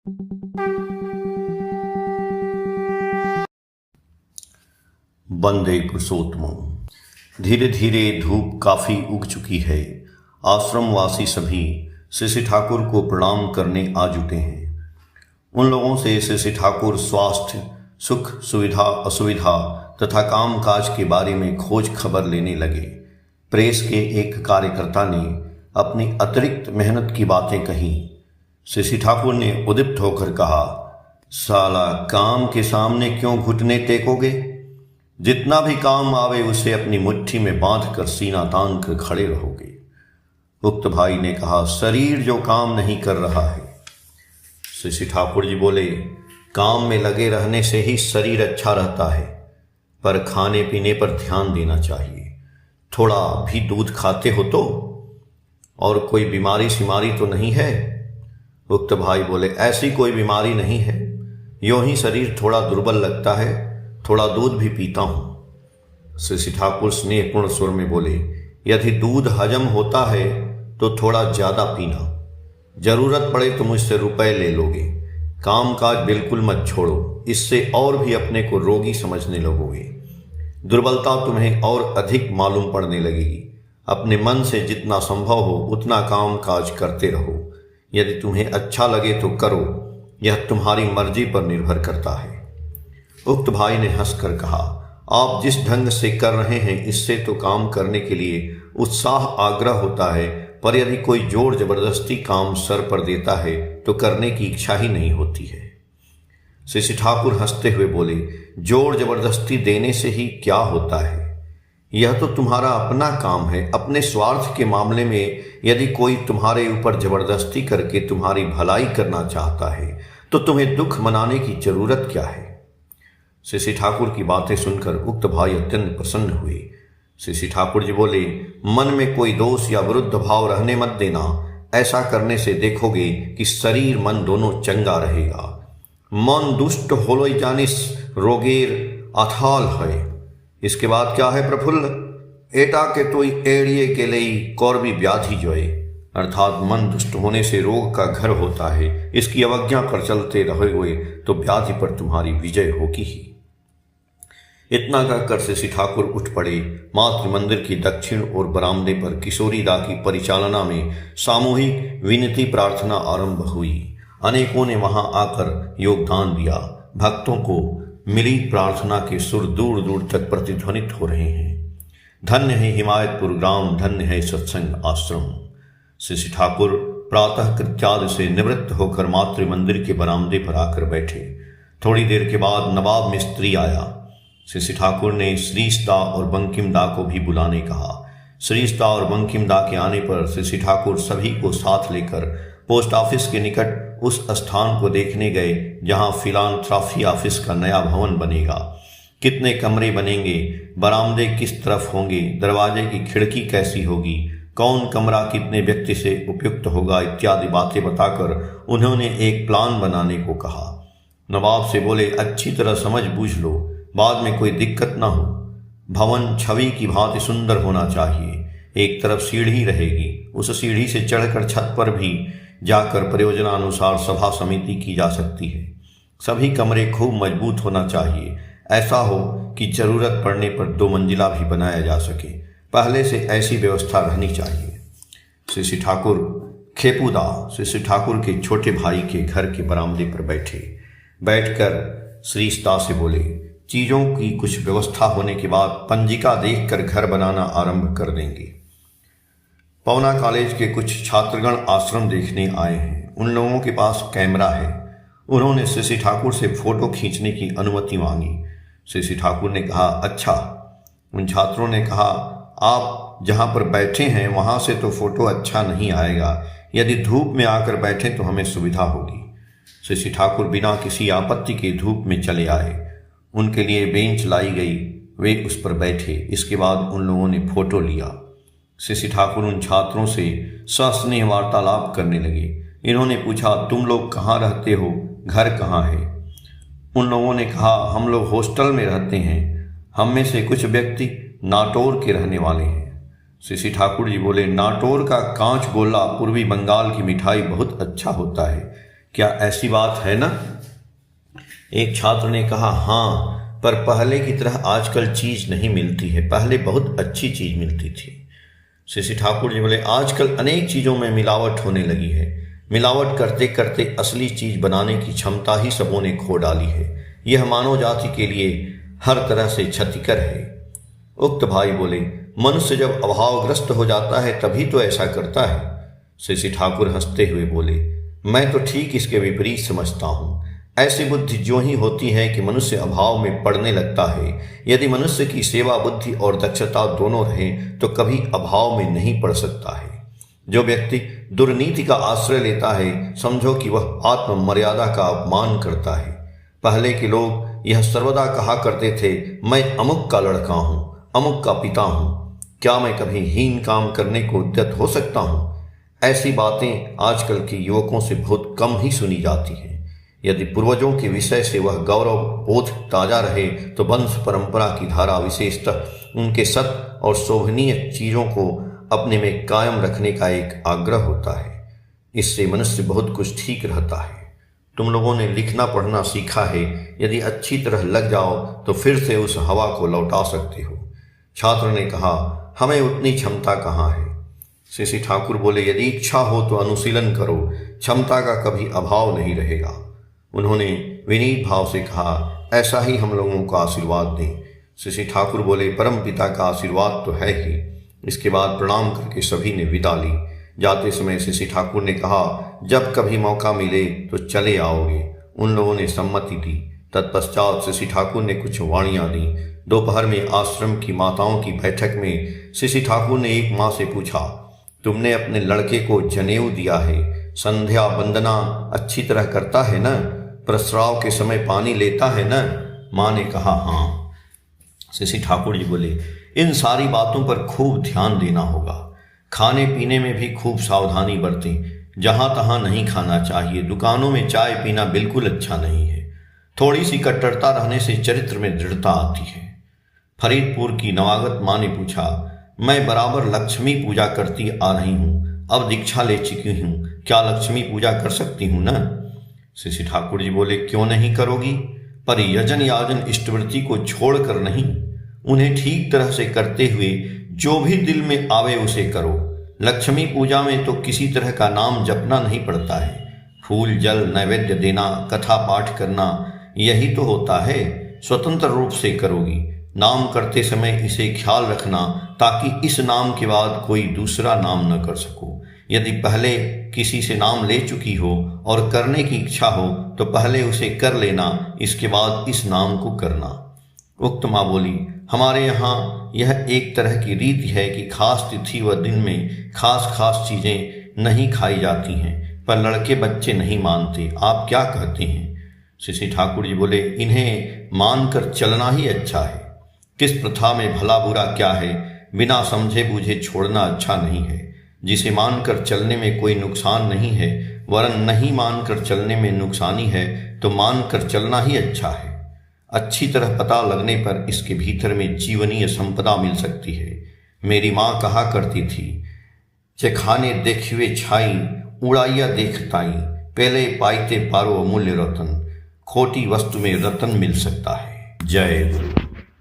वंदे पुरुषोत्तम। धीरे धीरे धूप काफी उग चुकी है। आश्रमवासी सभी श्री ठाकुर को प्रणाम करने आ जुटे हैं। उन लोगों से श्री ठाकुर स्वास्थ्य, सुख, सुविधा, असुविधा तथा कामकाज के बारे में खोज खबर लेने लगे। प्रेस के एक कार्यकर्ता ने अपनी अतिरिक्त मेहनत की बातें कही। श्री ठाकुर ने उद्दीप्त होकर कहा, साला काम के सामने क्यों घुटने टेकोगे? जितना भी काम आवे उसे अपनी मुट्ठी में बांध कर सीना तान कर खड़े रहोगे। उक्त भाई ने कहा, शरीर जो काम नहीं कर रहा है। श्री ठाकुर जी बोले, काम में लगे रहने से ही शरीर अच्छा रहता है, पर खाने पीने पर ध्यान देना चाहिए। थोड़ा भी दूध खाते हो तो? और कोई बीमारी सिमारी तो नहीं है? उक्त भाई बोले, ऐसी कोई बीमारी नहीं है, यूं ही शरीर थोड़ा दुर्बल लगता है, थोड़ा दूध भी पीता हूं। श्री ठाकुर स्नेहपूर्ण स्वर में बोले, यदि दूध हजम होता है तो थोड़ा ज्यादा पीना, जरूरत पड़े तो मुझसे रुपए ले लोगे। काम काज बिल्कुल मत छोड़ो, इससे और भी अपने को रोगी समझने लगोगे। दुर्बलता तुम्हें और अधिक मालूम पड़ने लगेगी। अपने मन से जितना संभव हो उतना काम काज करते रहो। यदि तुम्हें अच्छा लगे तो करो, यह तुम्हारी मर्जी पर निर्भर करता है। उक्त भाई ने हंसकर कहा, आप जिस ढंग से कर रहे हैं इससे तो काम करने के लिए उत्साह आग्रह होता है, पर यदि कोई जोर जबरदस्ती काम सर पर देता है तो करने की इच्छा ही नहीं होती है। श्री ठाकुर हंसते हुए बोले, जोर जबरदस्ती देने से ही क्या होता है? यह तो तुम्हारा अपना काम है। अपने स्वार्थ के मामले में यदि कोई तुम्हारे ऊपर जबरदस्ती करके तुम्हारी भलाई करना चाहता है तो तुम्हें दुख मनाने की जरूरत क्या है? श्री ठाकुर की बातें सुनकर उक्त भाई अत्यंत प्रसन्न हुए। श्री ठाकुर जी बोले, मन में कोई दोष या विरुद्ध भाव रहने मत देना। ऐसा करने से देखोगे कि शरीर मन दोनों चंगा रहेगा। मन दुष्ट होलोई जानिस रोगेर अथाल है। इसके बाद क्या है प्रफुल्ल? एटा के तोई एड़िए के लई कौरवी व्याधि जोए, अर्थात मन दुष्ट होने से रोग का घर होता है। इसकी अवज्ञा पर चलते रहोगे तो व्याधि पर तुम्हारी विजय होगी ही। इतना कहकर श्री ठाकुर उठ पड़े। मातृ मंदिर की दक्षिण और बरामदे पर किशोरी दा की परिचालना में सामूहिक विनती प्रार्थना आरंभ हुई। अनेकों ने वहां आकर योगदान दिया। भक्तों को मिली प्रार्थना के सुर दूर दूर तक प्रतिध्वनित हो रहे हैं। धन्य है हिमायतपुर ग्राम, धन्य है सत्संग आश्रम। श्री ठाकुर प्रातः कृत्यादि से निवृत्त होकर मातृ मंदिर के बरामदे पर आकर बैठे। थोड़ी देर के बाद नवाब मिस्त्री आया। श्री ठाकुर ने श्रीश दा और बंकिम दा को भी बुलाने कहा। श्रीश दा और बंकिम दा के आने पर श्री ठाकुर सभी को साथ लेकर पोस्ट ऑफिस के निकट उस स्थान को देखने गए जहां फिलांथ्रॉफी ऑफिस का नया भवन बनेगा। कितने कमरे बनेंगे, बरामदे किस तरफ होंगे, दरवाजे की खिड़की कैसी होगी, कौन कमरा कितने व्यक्ति से उपयुक्त होगा इत्यादि बातें बताकर उन्होंने एक प्लान बनाने को कहा। नवाब से बोले, अच्छी तरह समझ बूझ लो, बाद में कोई दिक्कत ना हो। भवन छवि की भांति सुंदर होना चाहिए। एक तरफ सीढ़ी रहेगी, उस सीढ़ी से चढ़कर छत पर भी जाकर प्रयोजनानुसार सभा समिति की जा सकती है। सभी कमरे खूब मजबूत होना चाहिए। ऐसा हो कि जरूरत पड़ने पर 2 मंजिला भी बनाया जा सके। पहले से ऐसी व्यवस्था रहनी चाहिए। श्री ठाकुर खेपूदा श्री ठाकुर के छोटे भाई के घर के बरामदे पर बैठकर श्रीस्ता से बोले, चीजों की कुछ व्यवस्था होने के बाद पंजिका देखकर घर बनाना आरंभ कर देंगे। पवना कॉलेज के कुछ छात्रगण आश्रम देखने आए हैं। उन लोगों के पास कैमरा है। उन्होंने श्री ठाकुर से फोटो खींचने की अनुमति मांगी। श्री ठाकुर ने कहा, अच्छा। उन छात्रों ने कहा, आप जहां पर बैठे हैं वहां से तो फोटो अच्छा नहीं आएगा। यदि धूप में आकर बैठे तो हमें सुविधा होगी। श्री ठाकुर बिना किसी आपत्ति के धूप में चले आए। उनके लिए बेंच लाई गई, वे उस पर बैठे। इसके बाद उन लोगों ने फोटो लिया। श्री ठाकुर उन छात्रों से सस्नेह वार्तालाप करने लगे। इन्होंने पूछा, तुम लोग कहाँ रहते हो, घर कहाँ है? उन लोगों ने कहा, हम लोग हॉस्टल में रहते हैं। हम में से कुछ व्यक्ति नाटोर के रहने वाले हैं। श्री ठाकुर जी बोले, नाटोर का कांच गोला पूर्वी बंगाल की मिठाई बहुत अच्छा होता है। क्या ऐसी बात है ना? एक छात्र ने कहा, हाँ, पर पहले की तरह आजकल चीज नहीं मिलती है, पहले बहुत अच्छी चीज मिलती थी। श्री ठाकुर जी बोले, आजकल अनेक चीजों में मिलावट होने लगी है। मिलावट करते करते असली चीज बनाने की क्षमता ही सबों ने खो डाली है। यह मानव जाति के लिए हर तरह से क्षतिकर है। उक्त भाई बोले, मनुष्य जब अभावग्रस्त हो जाता है तभी तो ऐसा करता है। श्री ठाकुर हंसते हुए बोले, मैं तो ठीक इसके विपरीत समझता हूँ। ऐसी बुद्धि जो ही होती है कि मनुष्य अभाव में पड़ने लगता है। यदि मनुष्य की सेवा बुद्धि और दक्षता दोनों रहे तो कभी अभाव में नहीं पड़ सकता है। जो व्यक्ति दुर्नीति का आश्रय लेता है, समझो कि वह आत्म मर्यादा का अपमान करता है। पहले के लोग यह सर्वदा कहा करते थे, मैं अमुक का लड़का हूँ, अमुक का पिता हूँ, क्या मैं कभी हीन काम करने को उद्यत हो सकता हूँ? ऐसी बातें आजकल के युवकों से बहुत कम ही सुनी जाती हैं। यदि पूर्वजों के विषय से वह गौरव बोध ताजा रहे तो वंश परंपरा की धारा विशेषतः उनके सत और शोभनीय चीजों को अपने में कायम रखने का एक आग्रह होता है। इससे मनुष्य बहुत कुछ ठीक रहता है। तुम लोगों ने लिखना पढ़ना सीखा है, यदि अच्छी तरह लग जाओ तो फिर से उस हवा को लौटा सकते हो। छात्र ने कहा, हमें उतनी क्षमता कहाँ है? श्री ठाकुर बोले, यदि इच्छा हो तो अनुशीलन करो, क्षमता का कभी अभाव नहीं रहेगा। उन्होंने विनीत भाव से कहा, ऐसा ही हम लोगों को आशीर्वाद दें। श्री ठाकुर बोले, परम पिता का आशीर्वाद तो है ही। इसके बाद प्रणाम करके सभी ने विदा ली। जाते समय श्री ठाकुर ने कहा, जब कभी मौका मिले तो चले आओगे। उन लोगों ने सम्मति दी। तत्पश्चात श्री ठाकुर ने कुछ वाणियां दी। दोपहर में आश्रम की माताओं की बैठक में श्री ठाकुर ने एक माँ से पूछा, तुमने अपने लड़के को जनेऊ दिया है, संध्या वंदना अच्छी तरह करता है न? प्रस्राव के समय पानी लेता है न? माँ ने कहा, हाँ। श्री ठाकुर जी बोले, इन सारी बातों पर खूब ध्यान देना होगा। खाने पीने में भी खूब सावधानी बरतें। जहां तहां नहीं खाना चाहिए। दुकानों में चाय पीना बिल्कुल अच्छा नहीं है। थोड़ी सी कट्टरता रहने से चरित्र में दृढ़ता आती है। फरीदपुर की नवागत माँ ने पूछा, मैं बराबर लक्ष्मी पूजा करती आ रही हूँ, अब दीक्षा ले चुकी हूँ, क्या लक्ष्मी पूजा कर सकती हूँ न? श्री ठाकुर जी बोले, क्यों नहीं करोगी? पर यजन याजन इष्टवृत्ति को छोड़कर नहीं, उन्हें ठीक तरह से करते हुए जो भी दिल में आवे उसे करो। लक्ष्मी पूजा में तो किसी तरह का नाम जपना नहीं पड़ता है। फूल जल नैवेद्य देना, कथा पाठ करना, यही तो होता है। स्वतंत्र रूप से करोगी। नाम करते समय इसे ख्याल रखना ताकि इस नाम के बाद कोई दूसरा नाम न कर सको। यदि पहले किसी से नाम ले चुकी हो और करने की इच्छा हो तो पहले उसे कर लेना, इसके बाद इस नाम को करना। उक्त माँ बोली, हमारे यहाँ यह एक तरह की रीति है कि खास तिथि व दिन में खास खास चीजें नहीं खाई जाती हैं, पर लड़के बच्चे नहीं मानते। आप क्या कहते हैं? श्री ठाकुर जी बोले, इन्हें मानकर चलना ही अच्छा है। किस प्रथा में भला बुरा क्या है, बिना समझे बूझे छोड़ना अच्छा नहीं है। जिसे मानकर चलने में कोई नुकसान नहीं है, वरन नहीं मानकर चलने में नुकसानी है, तो मानकर चलना ही अच्छा है। अच्छी तरह पता लगने पर इसके भीतर में जीवनीय संपदा मिल सकती है। मेरी माँ कहा करती थी, चखाने देखिए छाई, उड़ाइया देखताई, पहले पाइते पारो अमूल्य रतन। खोटी वस्तु में रतन मिल सकता है। जय गुरु।